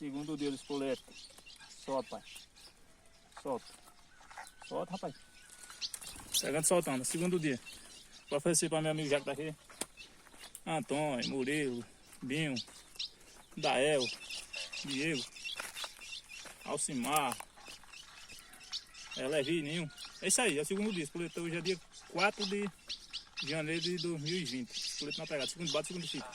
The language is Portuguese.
Segundo dia do espoleta. Solta, pai. Solta. Solta, rapaz. Pegando e soltando. Segundo dia. Vou oferecer para meu amigo já que tá aqui. Antônio, Murilo, Binho, Dael, Diego, Alcimar, Levi. É isso aí, é o segundo dia. Espoleta hoje é dia 4 de janeiro de 2020. Espoleta na pegada. Segundo bate, segundo fica.